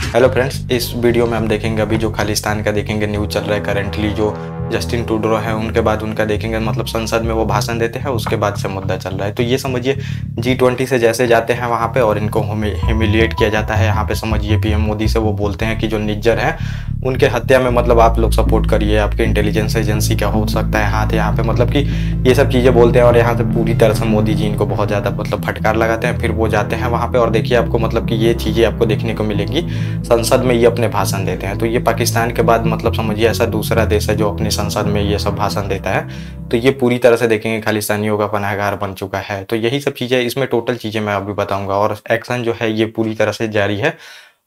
Hello friends, इस video में हम देखेंगे अभी जो खालिस्तान का देखेंगे न्यूज़ चल रहा है करंटली। जो जस्टिन ट्रूडो है उनके बाद उनका देखेंगे, मतलब संसद में वो भाषण देते हैं, उसके बाद से मुद्दा चल रहा है। तो ये समझिए G20 से जैसे जाते हैं वहाँ पे और इनको ह्यूमिलिएट किया जाता है। यहाँ पे समझिए पीएम मोदी से वो बोलते हैं कि जो निज्जर है उनके हत्या में मतलब आप लोग सपोर्ट करिए, आपके इंटेलिजेंस एजेंसी का हो सकता है हाथ यहाँ पे, मतलब कि ये सब चीज़ें बोलते हैं। और यहाँ से पूरी तरह से मोदी जी इनको बहुत ज़्यादा मतलब फटकार लगाते हैं। फिर वो जाते हैं वहाँ पे और देखिए आपको मतलब कि ये चीज़ें आपको देखने को मिलेंगी। संसद में ये अपने भाषण देते हैं। तो ये पाकिस्तान के बाद मतलब समझिए ऐसा दूसरा देश है जो अपनी संसद में ये सब भाषण देता है। तो ये पूरी तरह से देखेंगे खालिस्तानियों का पनाहगार बन चुका है। तो यही सब चीज़ें, इसमें टोटल चीज़ें मैं अभी बताऊंगा। और एक्शन जो है ये पूरी तरह से जारी है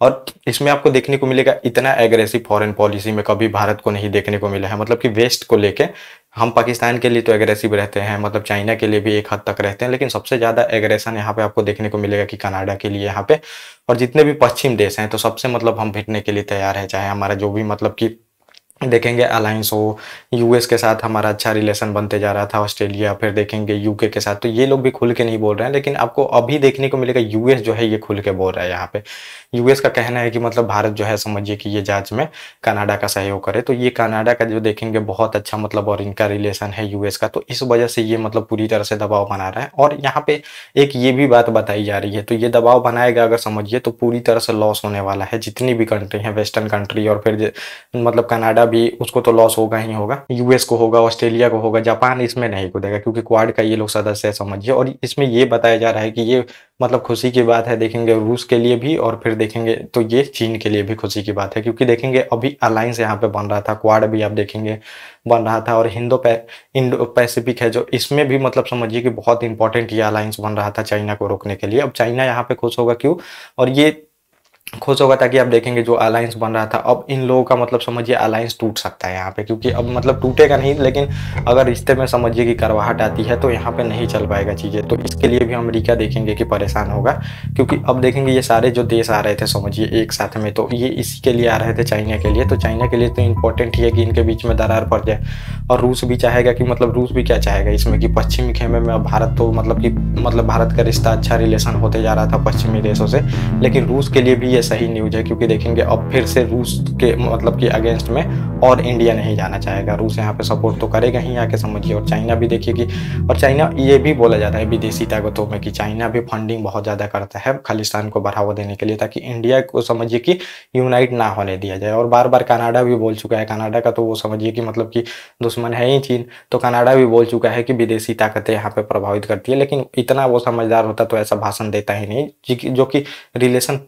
और इसमें आपको देखने को मिलेगा इतना एग्रेसिव फॉरेन पॉलिसी में कभी भारत को नहीं देखने को मिला है। मतलब कि वेस्ट को लेके हम पाकिस्तान के लिए तो एग्रेसिव रहते हैं, मतलब चाइना के लिए भी एक हद तक रहते हैं, लेकिन सबसे ज़्यादा एग्रेशन यहाँ पे आपको देखने को मिलेगा कि कनाडा के लिए यहाँ पे। और जितने भी पश्चिम देश हैं तो सबसे मतलब हम भिड़ने के लिए तैयार है, चाहे हमारा जो भी मतलब कि देखेंगे अलायंस हो। यूएस के साथ हमारा अच्छा रिलेशन बनते जा रहा था, ऑस्ट्रेलिया, फिर देखेंगे यूके के साथ। तो ये लोग भी खुल के नहीं बोल रहे हैं, लेकिन आपको अभी देखने को मिलेगा यूएस जो है ये खुल के बोल रहा है। यहाँ पे यूएस का कहना है कि मतलब भारत जो है समझिए कि ये जांच में कनाडा का सहयोग करे। तो ये कनाडा का जो देखेंगे बहुत अच्छा मतलब और इनका रिलेशन है यूएस का, तो इस वजह से ये मतलब पूरी तरह से दबाव बना रहा है। और यहाँ पे एक ये भी बात बताई जा रही है, तो ये दबाव बनाएगा अगर समझिए तो पूरी तरह से लॉस होने वाला है जितनी भी कंट्री है वेस्टर्न कंट्री। और फिर मतलब कनाडा भी, उसको तो लॉस होगा ही होगा, यूएस को होगा, ऑस्ट्रेलिया को होगा, जापान इसमें नहीं कूदेगा क्योंकि क्वाड का ये लोग सदस्य है समझिए। और इसमें ये बताया जा रहा है कि ये मतलब खुशी की बात है देखेंगे रूस के लिए भी, और फिर देखेंगे तो ये चीन के लिए भी खुशी की बात है क्योंकि देखेंगे अभी अलायंस यहाँ पे बन रहा था, क्वाड भी आप देखेंगे बन रहा था। और इंडो पैसिफिक है जो, इसमें भी मतलब समझिए कि बहुत इंपॉर्टेंट ये अलायंस बन रहा था चाइना को रोकने के लिए। अब चाइना यहाँ पे खुश होगा क्यों, और ये खुश होगा ताकि आप देखेंगे जो अलायंस बन रहा था अब इन लोगों का मतलब समझिए अलायंस टूट सकता है यहाँ पे, क्योंकि अब मतलब टूटेगा नहीं, लेकिन अगर रिश्ते में समझिए कि करवाहट आती है तो यहाँ पे नहीं चल पाएगा चीज़ें। तो इसके लिए भी अमेरिका देखेंगे कि परेशान होगा, क्योंकि अब देखेंगे ये सारे जो देश आ रहे थे समझिए एक साथ में, तो ये इसी के लिए आ रहे थे चाइना के लिए। तो चाइना के लिए तो इंपॉर्टेंट ही है कि इनके बीच में दरार पड़ जाए। और रूस भी चाहेगा कि मतलब रूस भी क्या चाहेगा इसमें कि पश्चिमी खेमे में अब भारत तो मतलब भारत का रिश्ता अच्छा रिलेशन होते जा रहा था पश्चिमी देशों से, लेकिन रूस के लिए भी ये सही न्यूज है क्योंकि देखेंगे अब फिर से रूस के मतलब कि अगेंस्ट में और इंडिया नहीं जाना चाहेगा। रूस यहाँ पे सपोर्ट तो करेगा ही आके समझिए। और चाइना भी देखिए कि, और चाइना ये भी बोला जाता है विदेशी ताकतों में कि चाइना भी फंडिंग बहुत ज़्यादा करता है खालिस्तान को बढ़ावा देने के लिए, ताकि इंडिया को समझिए कि यूनाइट ना होने दिया जाए। और बार बार कनाडा भी बोल चुका है, कनाडा का तो वो समझिए कि मतलब कि दुश्मन है ही चीन, तो कनाडा भी बोल चुका है कि विदेशी ताकतें यहाँ पे प्रभावित करती है। लेकिन इतना वो समझदार होता तो ऐसा भाषण देता ही नहीं, जो कि रिलेशन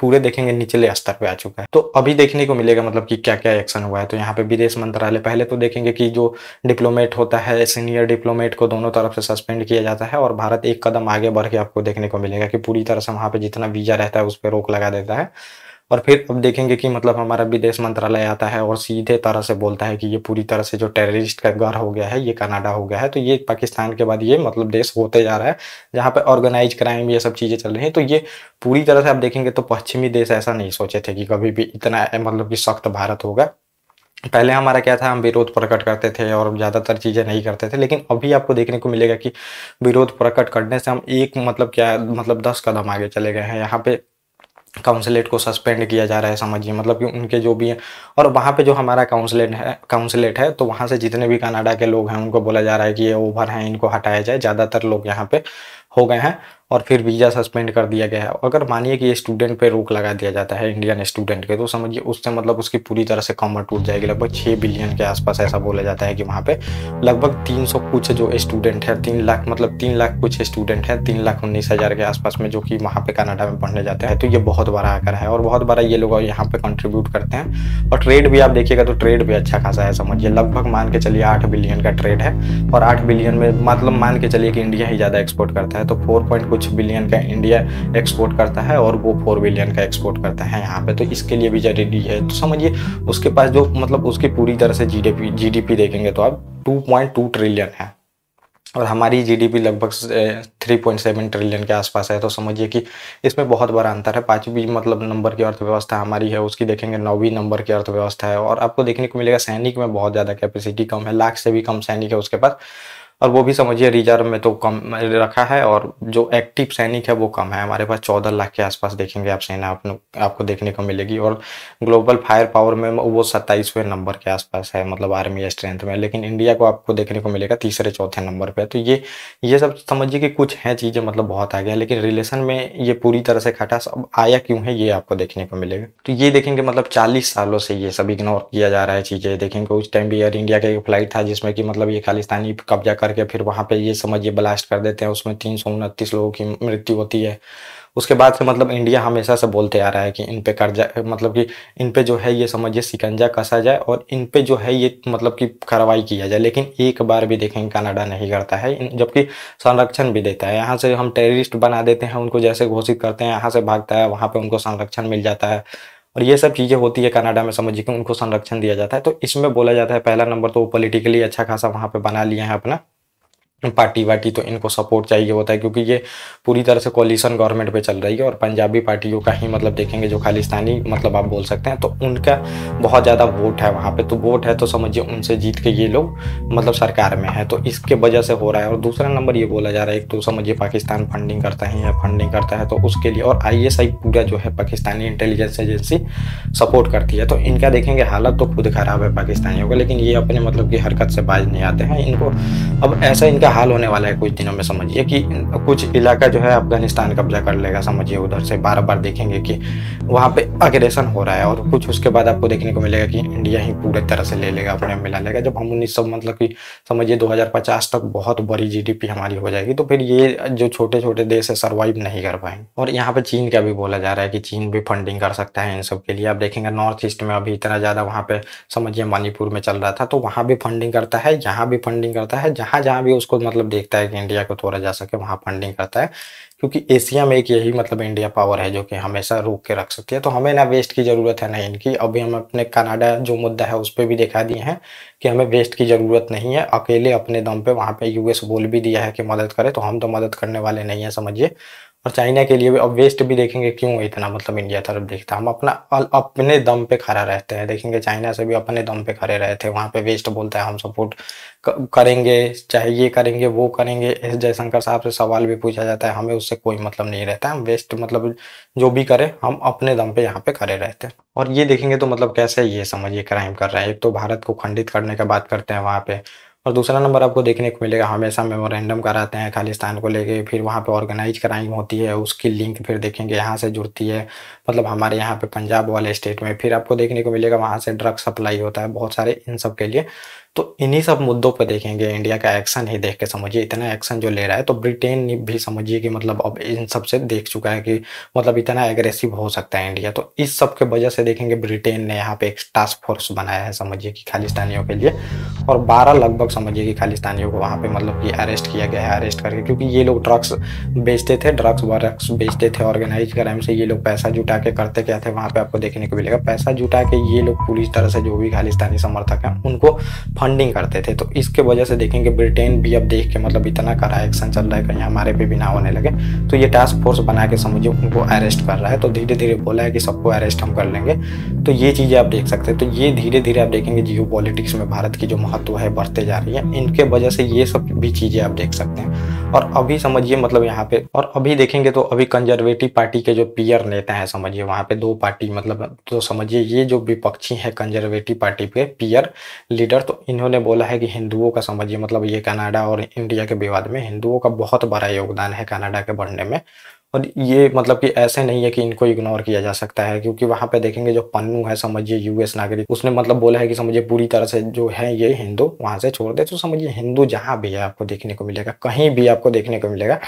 पूरे देखेंगे निचले स्तर पे आ चुका है। तो अभी देखने को मिलेगा मतलब कि क्या क्या एक्शन हुआ है। तो यहाँ पे विदेश मंत्रालय, पहले तो देखेंगे कि जो डिप्लोमेट होता है सीनियर डिप्लोमेट को दोनों तरफ से सस्पेंड किया जाता है, और भारत एक कदम आगे बढ़ के आपको देखने को मिलेगा कि पूरी तरह से वहाँ पे जितना वीजा रहता है उस पर रोक लगा देता है। और फिर अब देखेंगे कि मतलब हमारा विदेश मंत्रालय आता है और सीधे तरह से बोलता है कि ये पूरी तरह से जो टेररिस्ट का घर हो गया है ये कनाडा हो गया है। तो ये पाकिस्तान के बाद ये मतलब देश होते जा रहा है जहाँ पे ऑर्गेनाइज क्राइम ये सब चीज़ें चल रही हैं। तो ये पूरी तरह से आप देखेंगे तो पश्चिमी देश ऐसा नहीं सोचे थे कि कभी भी इतना मतलब कि सख्त भारत होगा। पहले हमारा क्या था, हम विरोध प्रकट करते थे और ज़्यादातर चीज़ें नहीं करते थे, लेकिन अभी आपको देखने को मिलेगा कि विरोध प्रकट करने से हम एक मतलब क्या मतलब 10 कदम आगे चले गए हैं। यहाँ पे काउंसलेट को सस्पेंड किया जा रहा है समझिए, मतलब कि उनके जो भी हैं, और वहाँ पे जो हमारा काउंसलेट है तो वहाँ से जितने भी कनाडा के लोग हैं उनको बोला जा रहा है कि ये ओवर हैं, इनको हटाया जाए। ज़्यादातर लोग यहाँ पे हो गए हैं और फिर वीज़ा सस्पेंड कर दिया गया है। अगर मानिए कि ये स्टूडेंट पे रोक लगा दिया जाता है इंडियन स्टूडेंट के, तो समझिए उससे मतलब उसकी पूरी तरह से कमर टूट जाएगी। लगभग 6 बिलियन के आसपास ऐसा बोला जाता है कि वहाँ पे लगभग 300 कुछ जो स्टूडेंट है, 3 लाख मतलब 3 लाख कुछ स्टूडेंट है, 3,19,000 के आसपास में जो कि वहाँ पे कनाडा में पढ़ने जाते हैं। तो ये बहुत बड़ा आंकड़ा है और बहुत बड़ा ये लोग यहाँ पे कंट्रीब्यूट करते हैं। और ट्रेड भी आप देखिएगा तो ट्रेड भी अच्छा खासा है समझिए, लगभग मान के चलिए 8 बिलियन का ट्रेड है। और 8 बिलियन में मतलब मान के चलिए कि इंडिया ही ज़्यादा एक्सपोर्ट करता है, तो 4 पॉइंट कुछ बिलियन का इंडिया एक्सपोर्ट करता है और वो 4 बिलियन का एक्सपोर्ट करता है यहाँ पे। तो इसके लिए भी जरूरी है। तो समझिए उसके पास जो मतलब उसकी पूरी तरह से जीडीपी देखेंगे तो आप 2.2 ट्रिलियन है और हमारी जीडीपी लगभग 3.7 ट्रिलियन के आसपास है। तो समझिए कि इसमें बहुत बड़ा अंतर है। 5वीं मतलब नंबर की अर्थव्यवस्था हमारी है, उसकी देखेंगे 9वीं नंबर की अर्थव्यवस्था है। और आपको देखने को मिलेगा सैनिक में बहुत ज़्यादा कैपेसिटी कम है, लाख से भी कम सैनिक है उसके पास। और वो भी समझिए रिजर्व में तो कम रखा है, और जो एक्टिव सैनिक है वो कम है। हमारे पास 14 लाख के आसपास देखेंगे आप सेना आपको देखने को मिलेगी, और ग्लोबल फायर पावर में वो 27वें नंबर के आसपास है, मतलब आर्मी स्ट्रेंथ में। लेकिन इंडिया को आपको देखने को मिलेगा तीसरे चौथे नंबर पे। तो ये सब समझिए कि कुछ हैं चीज़ें, मतलब बहुत आ गया, लेकिन रिलेशन में ये पूरी तरह से खटास अब आया क्यों है ये आपको देखने को मिलेगा। तो ये देखेंगे मतलब 40 सालों से ये सब इग्नोर किया जा रहा है चीज़ें। देखेंगे उस टाइम भी एयर इंडिया का एक फ्लाइट था जिसमें कि मतलब ये खालिस्तानी कब्जा करके फिर वहाँ पे ये समझिए ब्लास्ट कर देते हैं, उसमें 329 लोगों की मृत्यु होती है। उसके बाद से मतलब इंडिया हमेशा से बोलते आ रहा है कि इन पे कर्जा, मतलब कि इन पे जो है ये समझिए शिकंजा कसा जाए और इन पे जो है ये मतलब कि कार्रवाई किया जाए। लेकिन एक बार भी देखेंगे कनाडा नहीं करता है, जबकि संरक्षण भी देता है। यहाँ से हम टेररिस्ट बना देते हैं उनको, जैसे घोषित करते हैं, यहाँ से भागता है, वहाँ पे उनको संरक्षण मिल जाता है, और ये सब चीज़ें होती है कनाडा में, समझिए कि उनको संरक्षण दिया जाता है। तो इसमें बोला जाता है पहला नंबर तो वो पॉलिटिकली अच्छा खासा वहाँ पे बना लिए हैं अपना पार्टी वार्टी, तो इनको सपोर्ट चाहिए होता है क्योंकि ये पूरी तरह से कोलिशन गवर्नमेंट पे चल रही है। और पंजाबी पार्टियों का ही मतलब देखेंगे जो खालिस्तानी मतलब आप बोल सकते हैं, तो उनका बहुत ज़्यादा वोट है वहाँ पे। तो वोट है तो समझिए उनसे जीत के ये लोग मतलब सरकार में है, तो इसके वजह से हो रहा है। और दूसरा नंबर ये बोला जा रहा है, एक तो समझिए पाकिस्तान फंडिंग करता है या फंडिंग करता है, तो उसके लिए, और ISI पूरा जो है पाकिस्तानी इंटेलिजेंस एजेंसी सपोर्ट करती है। तो इनका देखेंगे हालत तो खुद खराब है पाकिस्तानियों का, लेकिन ये अपने मतलब की हरकत से बाज नहीं आते हैं। इनको अब ऐसा इनका हाल होने वाला है कुछ दिनों में, समझिए कि कुछ इलाका जो है अफगानिस्तान कब्जा कर लेगा, समझिए उधर से बार बार देखेंगे कि वहाँ पे अग्रेशन हो रहा है। और कुछ उसके बाद आपको देखने को मिलेगा कि इंडिया ही पूरे तरह से ले लेगा, अपने मिला लेगा। जब हम 1900 मतलब कि समझिए 2050 तक बहुत बड़ी GDP हमारी हो जाएगी, तो फिर ये जो छोटे छोटे देश है सर्वाइव नहीं कर पाएंगे। और यहाँ पे चीन का भी बोला जा रहा है कि चीन भी फंडिंग कर सकता है इन सब के लिए। आप देखेंगे नॉर्थ ईस्ट में अभी इतना ज़्यादा वहाँ पे समझिए मणिपुर में चल रहा था, तो वहाँ भी फंडिंग करता है, यहाँ भी फंडिंग करता है, जहाँ जहाँ भी उसको मतलब देखता है कि इंडिया को तोड़ा जा सके वहाँ फंडिंग करता है। क्योंकि एशिया में एक यही मतलब इंडिया पावर है जो कि हमेशा रोक के रख सकती है। तो हमें ना वेस्ट की ज़रूरत है ना इनकी। अभी हम अपने कनाडा जो मुद्दा है उस पर भी दिखा दिए हैं कि हमें वेस्ट की ज़रूरत नहीं है, अकेले अपने दम पे। वहाँ पे US बोल भी दिया है कि मदद करे, तो हम तो मदद करने वाले नहीं है समझिए। और चाइना के लिए भी अब वेस्ट भी देखेंगे क्यों इतना मतलब इंडिया तरफ देखता है, हम अपना अपने दम पे खड़ा रहते हैं। देखेंगे चाइना से भी अपने दम पे खड़े रहे थे, वहाँ पे वेस्ट बोलता है हम सपोर्ट करेंगे, चाहे ये करेंगे वो करेंगे। एस जयशंकर साहब से सवाल भी पूछा जाता है, हमें उससे कोई मतलब नहीं रहता है, हम वेस्ट मतलब जो भी करे हम अपने दम पे यहाँ पे खड़े रहते हैं। और ये देखेंगे तो मतलब कैसे ये समझिए क्राइम कर रहा है। एक तो भारत को खंडित करने का बात करते हैं वहाँ पे, और दूसरा नंबर आपको देखने को मिलेगा हमेशा मेमोरेंडम कराते हैं खालिस्तान को लेके, फिर वहाँ पे ऑर्गेनाइज क्राइम होती है, उसकी लिंक फिर देखेंगे यहाँ से जुड़ती है, मतलब हमारे यहाँ पे पंजाब वाले स्टेट में। फिर आपको देखने को मिलेगा वहाँ से ड्रग सप्लाई होता है बहुत सारे इन सब के लिए। तो इन्हीं सब मुद्दों पर देखेंगे इंडिया का एक्शन ही देख के समझिए इतना एक्शन जो ले रहा है। तो ब्रिटेन भी समझिए कि मतलब अब इन सब से देख चुका है कि मतलब इतना एग्रेसिव हो सकता है इंडिया। तो इस सब के वजह से देखेंगे ब्रिटेन ने यहाँ पे एक टास्क फोर्स बनाया है समझिए कि खालिस्तानियों के लिए, और 12 लगभग समझिए कि खालिस्तानियों को वहाँ पे मतलब कि अरेस्ट किया गया है, अरेस्ट करके। क्योंकि ये लोग ड्रग्स बेचते थे, ड्रग्स बेचते थे, ऑर्गेनाइज क्राइम से ये लोग पैसा जुटा के करते क्या थे वहाँ पे आपको देखने को मिलेगा। पैसा जुटा के ये लोग पूरी तरह से जो भी खालिस्तानी समर्थक हैं उनको फंडिंग करते थे। तो इसके वजह से देखेंगे ब्रिटेन भी अब देख के मतलब इतना कड़ा एक्शन चल रहा है कहीं हमारे पे भी ना होने लगे, तो ये टास्क फोर्स बना के समझिए उनको अरेस्ट कर रहा है। तो धीरे धीरे बोला है कि सबको अरेस्ट हम कर लेंगे। तो ये चीज़ें आप देख सकते हैं। तो ये धीरे धीरे आप देखेंगे जियो पॉलिटिक्स में भारत की जो महत्व है बढ़ते जा रही है, इनके वजह से ये सब भी चीज़ें आप देख सकते हैं। और अभी समझिए मतलब यहाँ पे, और अभी देखेंगे तो अभी कंजर्वेटिव पार्टी के जो पीयर नेता हैं समझिए वहाँ पे 2 पार्टी मतलब, तो समझिए ये जो विपक्षी है कंजर्वेटिव पार्टी पे पीयर लीडर, तो इन्होंने बोला है कि हिंदुओं का समझिए मतलब ये कनाडा और इंडिया के विवाद में हिंदुओं का बहुत बड़ा योगदान है कनाडा के बढ़ने में। और ये मतलब कि ऐसे नहीं है कि इनको इग्नोर किया जा सकता है, क्योंकि वहाँ पे देखेंगे जो पन्नू है समझिए US नागरिक, उसने मतलब बोला है कि समझिए पूरी तरह से जो है ये हिंदू वहाँ से छोड़ दे। तो समझिए हिंदू जहाँ भी है आपको देखने को मिलेगा, कहीं भी आपको देखने को मिलेगा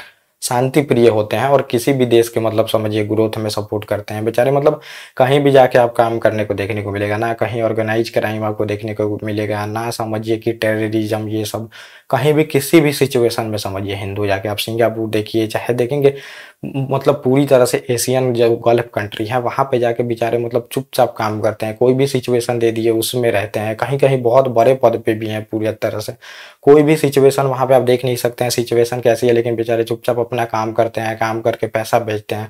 शांति प्रिय होते हैं, और किसी भी देश के मतलब समझिए ग्रोथ में सपोर्ट करते हैं बेचारे। मतलब कहीं भी जाके आप काम करने को देखने को मिलेगा, ना कहीं ऑर्गेनाइज क्राइम आपको देखने को मिलेगा, ना समझिए कि टेररिज्म ये सब। कहीं भी किसी भी सिचुएशन में समझिए हिंदू जाके आप सिंगापुर देखिए, चाहे देखेंगे मतलब पूरी तरह से एशियन जो गल्फ कंट्री है वहाँ पे जाके बेचारे मतलब चुपचाप काम करते हैं, कोई भी सिचुएशन दे दिए उसमें रहते हैं। कहीं कहीं बहुत बड़े पद पे भी हैं पूरी तरह से, कोई भी सिचुएशन वहाँ पे आप देख नहीं सकते हैं सिचुएशन कैसी है, लेकिन बेचारे चुपचाप अपना काम करते हैं, काम करके पैसा भेजते हैं।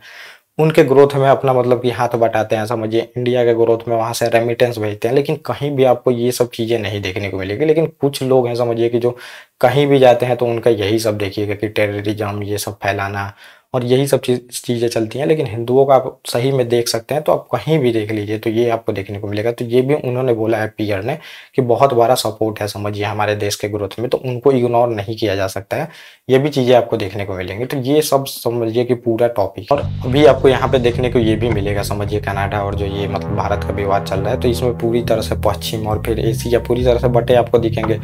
उनके ग्रोथ में अपना मतलब कि हाथ बटाते हैं, समझिए इंडिया के ग्रोथ में वहाँ से रेमिटेंस भेजते हैं, लेकिन कहीं भी आपको ये सब चीज़ें नहीं देखने को मिलेगी। लेकिन कुछ लोग हैं समझिए कि जो कहीं भी जाते हैं तो उनका यही सब देखिएगा कि टेररिज्म ये सब फैलाना और यही सब चीज़ें चलती हैं। लेकिन हिंदुओं का आप सही में देख सकते हैं तो आप कहीं भी देख लीजिए तो ये आपको देखने को मिलेगा। तो ये भी उन्होंने बोला है पीयर ने कि बहुत बड़ा सपोर्ट है समझिए हमारे देश के ग्रोथ में, तो उनको इग्नोर नहीं किया जा सकता है। ये भी चीज़ें आपको देखने को मिलेंगी। तो ये सब समझिए कि पूरा टॉपिक, और अभी आपको यहाँ पे देखने को ये भी मिलेगा समझिए कनाडा और जो ये मतलब भारत का विवाद चल रहा है, तो इसमें पूरी तरह से पश्चिम और फिर एशिया पूरी तरह से बटे आपको दिखेंगे,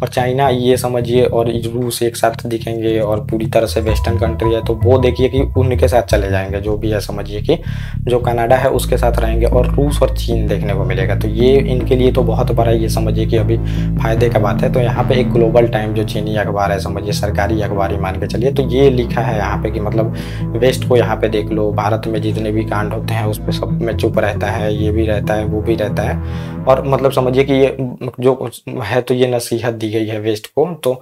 और चाइना ये समझिए और रूस एक साथ दिखेंगे, और पूरी तरह से वेस्टर्न कंट्री है तो वो देखिए कि उनके साथ चले जाएंगे, जो भी है समझिए कि जो कनाडा है उसके साथ रहेंगे, और रूस और चीन देखने को मिलेगा। तो ये इनके लिए तो बहुत बड़ा ये समझिए कि अभी फायदे का बात है। तो यहाँ पे एक ग्लोबल टाइम जो चीनी अखबार है समझिए सरकारी अखबार ही मान के चलिए, तो ये लिखा है यहाँ पे कि मतलब वेस्ट को यहाँ पे देख लो, भारत में जितने भी कांड होते हैं उस पर सब में चुप रहता है, ये भी रहता है वो भी रहता है, और मतलब समझिए कि ये जो है तो ये नसीहत दी गई है वेस्ट को, तो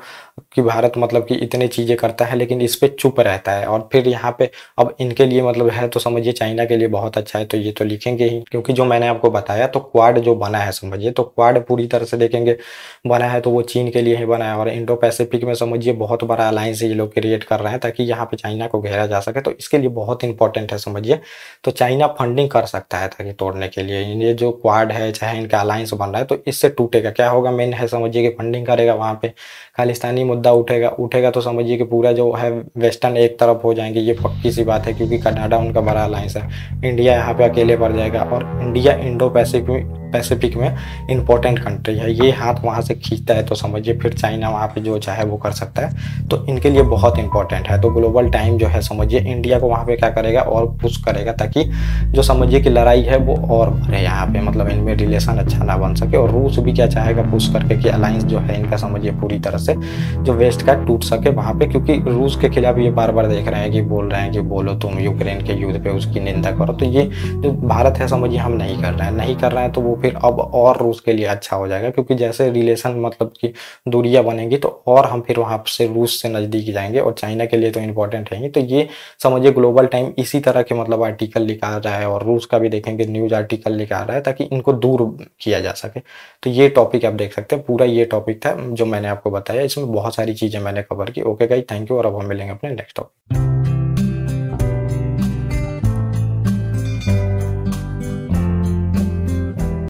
कि भारत मतलब कि इतने चीज़ें करता है लेकिन इस पे चुप रहता है। और फिर यहाँ पे अब इनके लिए मतलब है तो समझिए चाइना के लिए बहुत अच्छा है, तो ये तो लिखेंगे ही, क्योंकि जो मैंने आपको बताया तो क्वाड जो बना है समझिए, तो क्वाड पूरी तरह से देखेंगे बना है तो वो चीन के लिए ही बना है, और इंडो पैसिफिक में समझिए बहुत बड़ा अलायंस ये लोग क्रिएट कर रहे हैं ताकि यहाँ पे चाइना को घेरा जा सके। तो इसके लिए बहुत इंपॉर्टेंट है समझिए। तो चाइना फंडिंग कर सकता है ताकि तोड़ने के लिए, ये जो क्वाड है चाहे इनका अलायंस बन रहा है तो इससे टूटेगा, क्या होगा मेन है समझिए कि फंडिंग करेगा, वहाँ पे खालिस्तानी मुद्दा उठेगा तो समझिए कि पूरा जो है वेस्टर्न एक तरफ हो जाएंगे, ये पक्की सी बात है, क्योंकि कनाडा उनका बड़ा अलायंस है। इंडिया यहाँ पे अकेले पड़ जाएगा, और इंडिया इंडो पैसिफिक में इंपॉर्टेंट कंट्री है, ये हाथ वहाँ से खींचता है तो समझिए फिर चाइना वहाँ पे जो चाहे वो कर सकता है, तो इनके लिए बहुत इंपॉर्टेंट है। तो ग्लोबल टाइम जो है समझिए इंडिया को वहाँ पे क्या करेगा और पुश करेगा ताकि जो समझिए कि लड़ाई है वो और बढ़े यहाँ पे, मतलब इनमें रिलेशन अच्छा ना बन सके। और रूस भी क्या चाहेगा पुश करके कि अलायंस जो है इनका समझिए पूरी तरह से जो वेस्ट का टूट सके वहाँ पे, क्योंकि रूस के खिलाफ ये बार बार देख रहे हैं कि बोल रहे हैं कि बोलो तुम यूक्रेन के युद्ध पे उसकी निंदा करो, तो ये जो भारत है समझिए हम नहीं कर रहे हैं तो वो फिर अब और रूस के लिए अच्छा हो जाएगा, क्योंकि जैसे रिलेशन मतलब कि दूरियां बनेंगी तो और हम फिर वहाँ से रूस से नज़दीक जाएंगे, और चाइना के लिए तो इम्पोर्टेंट है ही। तो ये समझिए ग्लोबल टाइम इसी तरह के मतलब आर्टिकल निकाल रहा है, और रूस का भी देखेंगे न्यूज़ आर्टिकल निकाल रहा है ताकि इनको दूर किया जा सके। तो ये टॉपिक आप देख सकते हैं, पूरा ये टॉपिक था जो मैंने आपको बताया, इसमें बहुत सारी चीज़ें मैंने कवर की। ओके गाइस, थैंक यू, और अब हम मिलेंगे अपने नेक्स्ट टॉपिक।